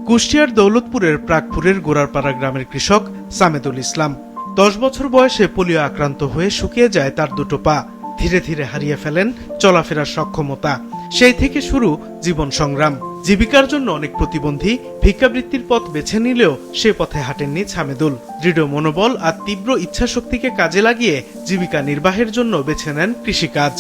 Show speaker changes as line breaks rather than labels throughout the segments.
কুষ্টিয়ার দৌলতপুরের প্রাকপুরের গোড়ারপাড়া গ্রামের কৃষক সামেদুল ইসলাম 10 বছর বয়সে পোলিও আক্রান্ত হয়ে শুকিয়ে যায় তার দুটো পা। ধীরে ধীরে হারিয়ে ফেলেন চলাফেরার সক্ষমতা। সেই থেকে শুরু জীবন সংগ্রাম। জীবিকার জন্য অনেক প্রতিবন্ধী ভিক্ষাবৃত্তির পথ বেছে নিলেও সে পথে হাঁটেননি সামেদুল। দৃঢ় মনোবল আর তীব্র ইচ্ছাশক্তিকে কাজে লাগিয়ে জীবিকা নির্বাহের জন্য বেছে নেন কৃষিকাজ।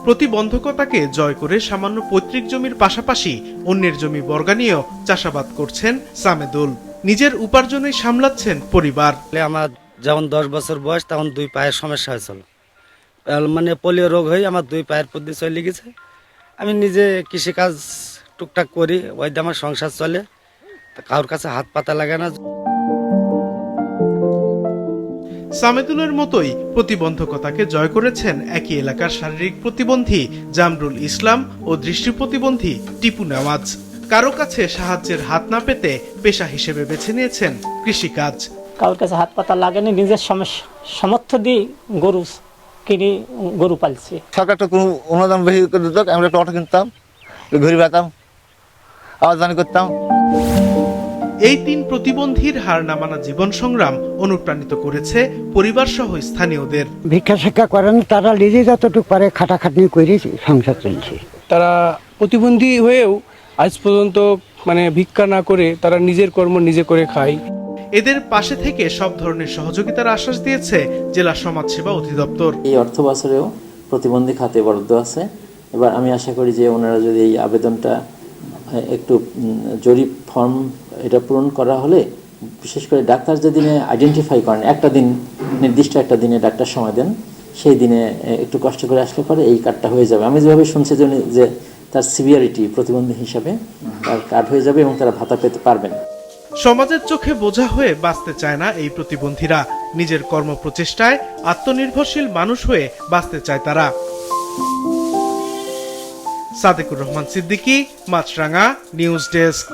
প্রতিবন্ধকতাকে জয় করে সামান্য পৈতৃক জমির পাশাপাশি অন্যের জমি বর্গা নিয়েও চাষাবাদ করছেন সামেদুল। নিজের উপার্জনে সামলাচ্ছেন পরিবার।
আমার যখন 10 বছর বয়স তখন 2 পায়ের সমস্যা হয়েছিল, মানে পোলিও রোগ হয়ে আমার 2 পায়ের প্রতি চলে গেছে। আমি নিজে কৃষিকাজ টুকটাক করি, ওই দিয়ে আমার সংসার চলে, কারোর কাছে হাত পাতা লাগে না।
সামেদুলের মতোই প্রতিবন্ধকতাকে জয় করেছেন একই এলাকার শারীরিক প্রতিবন্ধী জামরুল ইসলাম ও দৃষ্টি প্রতিবন্ধী টিপু নেওয়াজ। কারো কাছে সাহায্যের হাত না পেতে পেশা হিসেবে বেছে নিয়েছেন কৃষিকাজ।
কারোর কাছে হাত পাতা লাগেনি, নিজের সামর্থ্য দিয়ে গরু কিনে গরু পালছি।
সরকারটা কোনো অনুদান বেশি করে দিত, আমরা একটা অটো কিনতাম, ঘুরে বেড়াতাম, আওয়াজ করতাম।
এই 3 প্রতিবন্ধীর হার না মানা জীবন সংগ্রাম অনুপ্রাণিত করেছে পরিবার সহ স্থানীয়দের।
ভিক্ষা শিক্ষা করেন, তারা নিজে যতটুকু পারে খাটাখাটনি করে সংসার চলছে।
তারা প্রতিবন্ধী হয়েও আজ পর্যন্ত ভিক্ষা না করে তারা নিজের কর্ম নিজে করে খায়।
এদের পাশে থেকে সব ধরনের সহযোগিতার আশ্বাস দিয়েছে জেলা সমাজসেবা অধিদপ্তর।
এই অর্থ বছরেও প্রতিবন্ধী খাতে বরাদ্দ আছে। এবার আমি আশা করি যে ওনারা যদি এই আবেদনটা একটু জরিপ ফর্ম এটা পূরণ করা হলে, বিশেষ করে ডাক্তার যেদিনে আইডেন্টিফাই করেন, নির্দিষ্ট একটা দিনে ডাক্তার সময় দেন, সেই দিনে একটু কষ্ট করে আসলে পরে এই কার্ডটা হয়ে যাবে। আমি যেভাবে শুনছি যে তার সিভিয়ারিটি প্রতিবন্ধী হিসাবে তার কার্ড হয়ে যাবে এবং তারা ভাতা পেতে পারবেন।
সমাজের চোখে বোঝা হয়ে বাঁচতে চায় না এই প্রতিবন্ধীরা। নিজের কর্মপ্রচেষ্টায় আত্মনির্ভরশীল মানুষ হয়ে বাঁচতে চায় তারা। সাদেকুর রহমান সিদ্দিকী, মাছরাঙা, নিউজ ডেস্ক।